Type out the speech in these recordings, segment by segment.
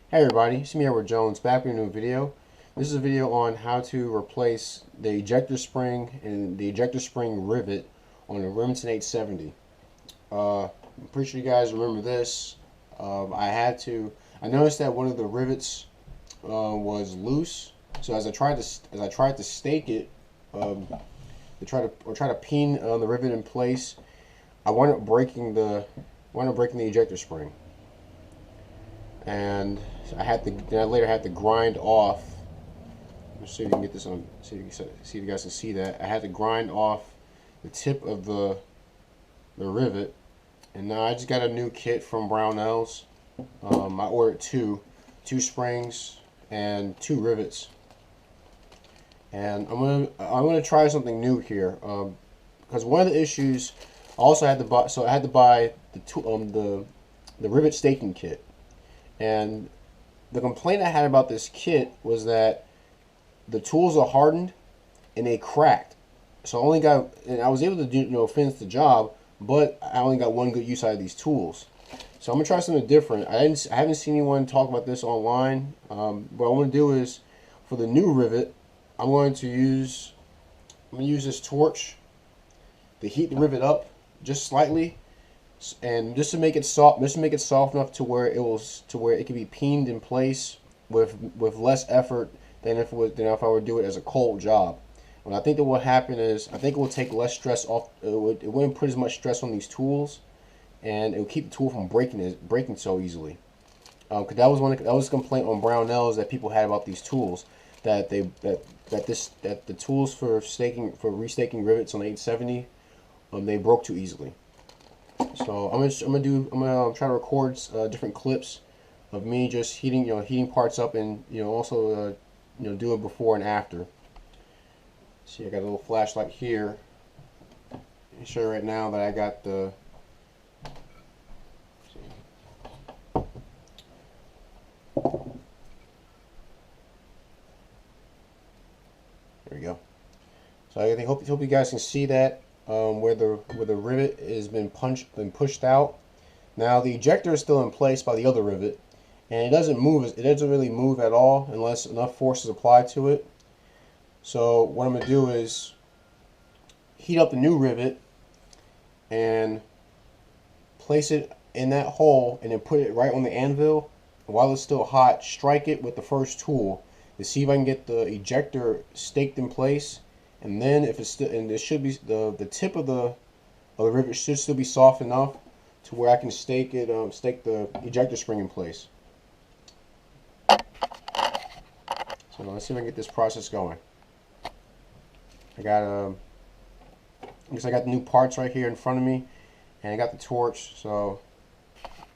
Hey everybody, it's me Edward Jones back with a new video. This is a video on how to replace the ejector spring and the ejector spring rivet on a Remington 870. I'm pretty sure you guys remember this. I noticed that one of the rivets was loose. So as I tried to stake it, try to pin the rivet in place, I wound up breaking the ejector spring. And I later had to grind off. Let's see if you can get this on. See if you guys can see that. I had to grind off the tip of the rivet, and now I just got a new kit from Brownells. I ordered two springs and two rivets, and I'm gonna try something new here. Because one of the issues, I also had to buy. So I had to buy the rivet staking kit. And the complaint I had about this kit was that the tools are hardened and they cracked. So I was able to finish the job, but I only got one good use out of these tools. So I'm gonna try something different. I haven't seen anyone talk about this online. What I want to do is, for the new rivet, I'm going to use this torch to heat the rivet up just slightly, and just to make it soft enough to where it can be peened in place with less effort than if I were to do it as a cold job. And I think that what happened is, I think it will take less stress off. It wouldn't put as much stress on these tools, and it will keep the tool from breaking so easily. Because that was a complaint on Brownells that people had about these tools, that the tools for restaking rivets on the 870, they broke too easily. So I'm gonna try to record different clips of me just heating parts up, and also do it before and after. See, I got a little flashlight here. I'll show you right now that I got the. There we go. So I hope you guys can see that. Where the rivet has been pushed out. Now the ejector is still in place by the other rivet, and it doesn't move. It doesn't really move at all unless enough force is applied to it. So what I'm gonna do is heat up the new rivet and place it in that hole, and then put it right on the anvil. While it's still hot, strike it with the first tool to see if I can get the ejector staked in place. And then if it's still, and it should be, the tip of the rivet should still be soft enough to where I can stake the ejector spring in place. So let's see if I can get this process going. I guess I got the new parts right here in front of me, and I got the torch. So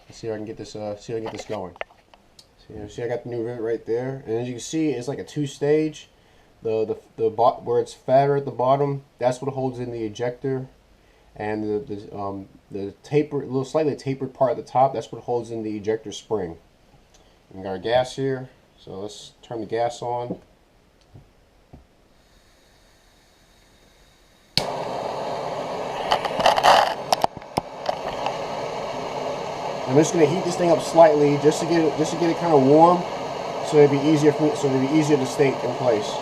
let's see if I can get this going. See, I got the new rivet right there, and as you can see, it's like a two-stage. Where it's fatter at the bottom, that's what holds in the ejector, and the slightly tapered part at the top, that's what holds in the ejector spring. We got our gas here, so let's turn the gas on. I'm just gonna heat this thing up slightly just to get it kind of warm, so it'd be easier to stake in place.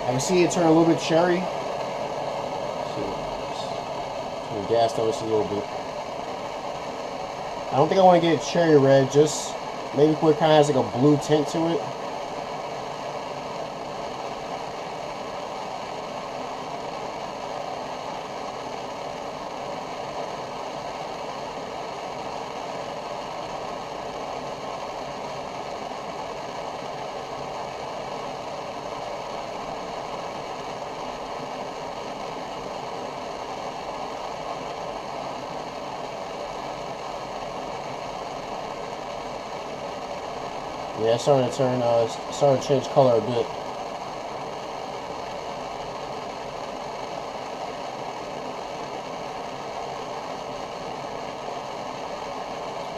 I can see it turn a little bit cherry. So, turn the gas down just a little bit. I don't think I want to get it cherry red, just maybe where it kind of has like a blue tint to it. Yeah, it's starting to starting to change color a bit.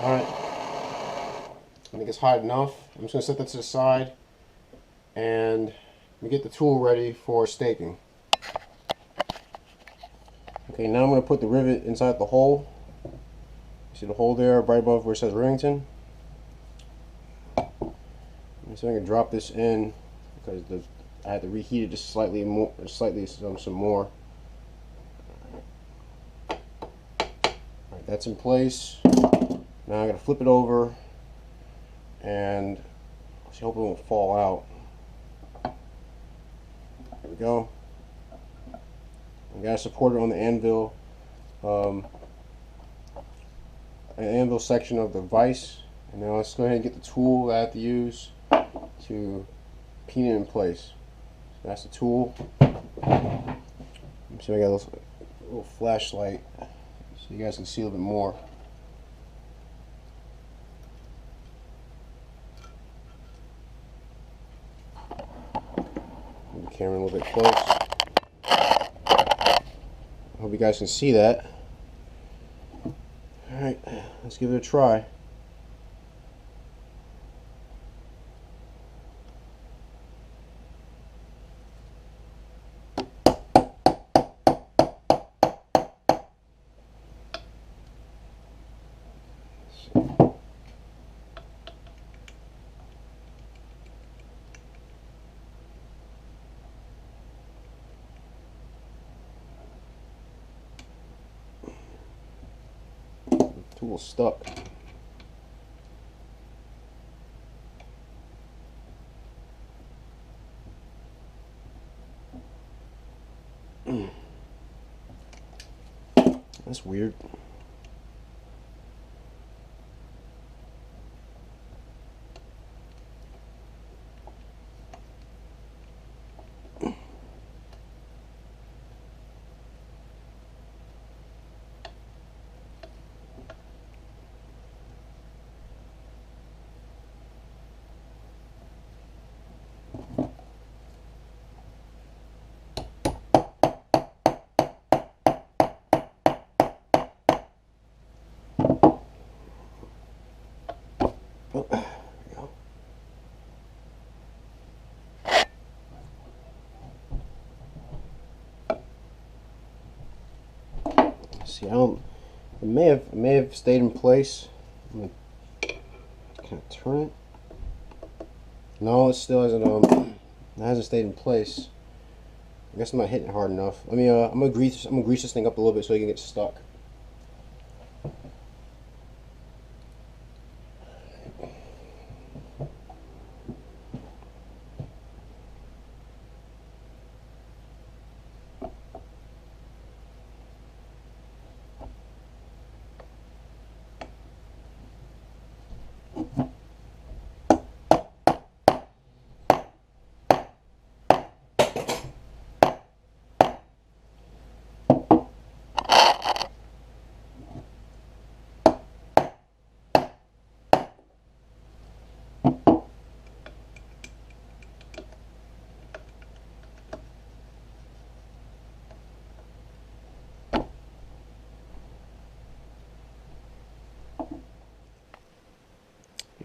All right, I think it's hot enough. I'm just gonna set that to the side, and we get the tool ready for staking. Okay, now I'm gonna put the rivet inside the hole. See the hole there, right above where it says Remington. So I'm gonna drop this in because I had to reheat it just slightly more, some more. All right, that's in place. Now I gotta flip it over, and I hope it won't fall out. There we go. I gotta support it on the anvil, an anvil section of the vise. And now let's go ahead and get the tool that I have to use to pin it in place. So that's the tool. So I got a little flashlight so you guys can see a little bit more. Move the camera a little bit close. I hope you guys can see that. Alright, let's give it a try. Tool stuck. That's weird. Oh, there we go. See, it may have stayed in place. I'm gonna kind of turn it. No, it still hasn't stayed in place. I guess I'm not hitting it hard enough. I'm gonna grease this thing up a little bit so it can get stuck.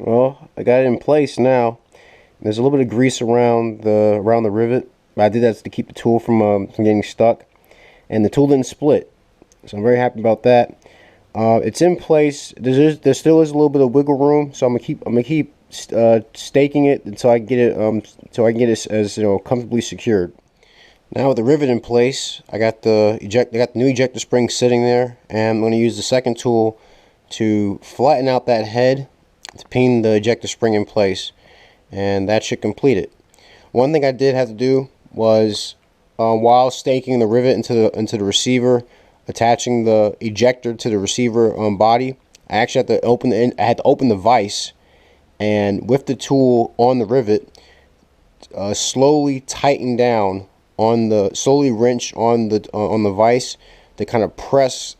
Well, I got it in place now. There's a little bit of grease around the rivet. I did that to keep the tool from getting stuck, and the tool didn't split. So I'm very happy about that. It's in place. There still is a little bit of wiggle room, so I'm gonna keep staking it until I get it as comfortably secured. Now with the rivet in place, I got the new ejector spring sitting there, and I'm going to use the second tool to flatten out that head to pin the ejector spring in place, and that should complete it. One thing I did have to do was while staking the rivet into the receiver, attaching the ejector to the receiver body, I actually had to open the vise, and with the tool on the rivet, slowly tighten down slowly wrench on the vise to kind of press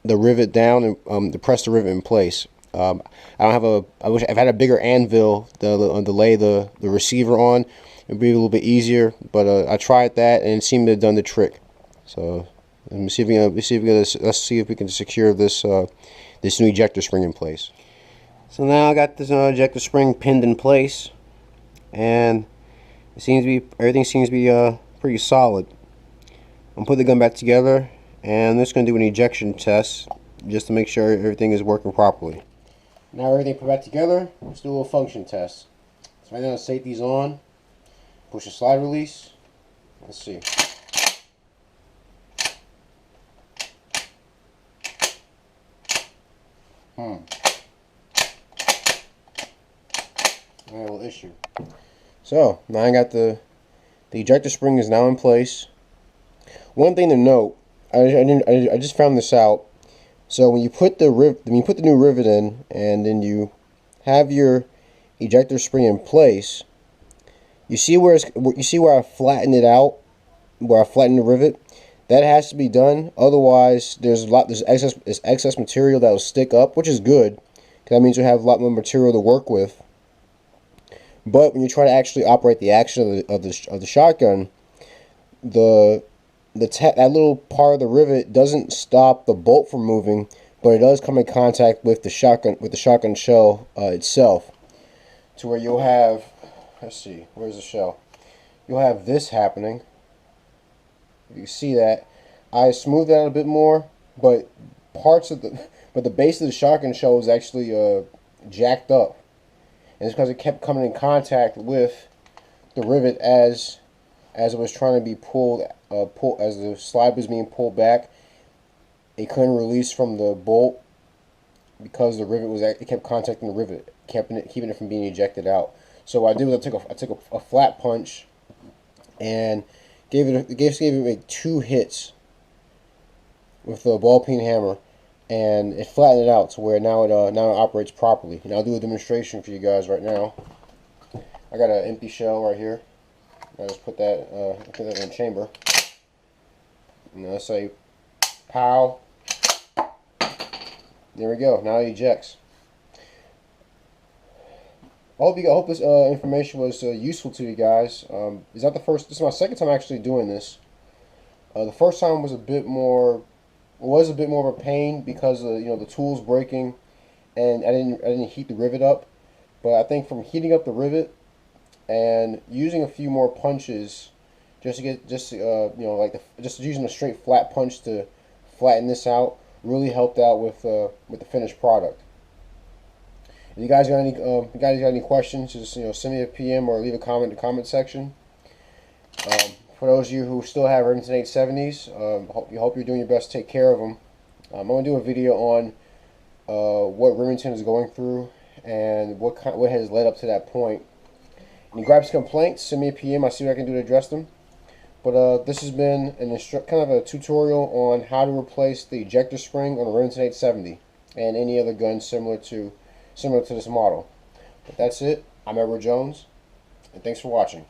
the rivet down and to press the rivet in place. I don't have a. I wish I've had a bigger anvil to lay the receiver on. It'd be a little bit easier, but I tried that and it seemed to have done the trick. So let me see if we can. Let's see if we can secure this this new ejector spring in place. So now I got this ejector spring pinned in place, and it seems to be everything seems to be pretty solid. I'm putting the gun back together, and I'm just going to do an ejection test just to make sure everything is working properly. Now everything put back together, let's do a little function test. So right now the safety's on. Push the slide release. Let's see. A little issue. So now I got the ejector spring is now in place. One thing to note, I just found this out. So when you put the new rivet in, and then you have your ejector spring in place, you see where I flattened it out, where I flattened the rivet. That has to be done. Otherwise, there's excess material that will stick up, which is good, because that means you have a lot more material to work with. But when you try to actually operate the action of the shotgun, that little part of the rivet doesn't stop the bolt from moving, but it does come in contact with the shotgun shell itself, to where you'll have, let's see, where's the shell? You'll have this happening. You see that I smoothed it out a bit more, but the base of the shotgun shell was actually jacked up, and it's because it kept coming in contact with the rivet as it was trying to be pulled as the slide was being pulled back. It couldn't release from the bolt because the rivet it kept contacting the rivet, keeping it from being ejected out. So what I did was I took a flat punch and gave it like 2 hits with the ball peen hammer, and it flattened it out to where now it operates properly. And I'll do a demonstration for you guys right now. I got an empty shell right here. I just put that in the chamber. And I say, pow. There we go. Now it ejects. I hope this information was useful to you guys. This is my second time actually doing this. The first time was a bit more of a pain because of, the tools breaking, and I didn't heat the rivet up. But I think from heating up the rivet and using a few more punches, just using a straight flat punch to flatten this out, really helped out with the finished product. If you guys got any questions, just send me a PM or leave a comment in the comment section. For those of you who still have Remington 870s, hope you're doing your best to take care of them. I'm going to do a video on what Remington is going through and what has led up to that point. And you grab some complaints, send me a PM. I'll see what I can do to address them. But this has been kind of a tutorial on how to replace the ejector spring on a Remington 870 and any other gun similar to this model. But that's it. I'm Edward Jones, and thanks for watching.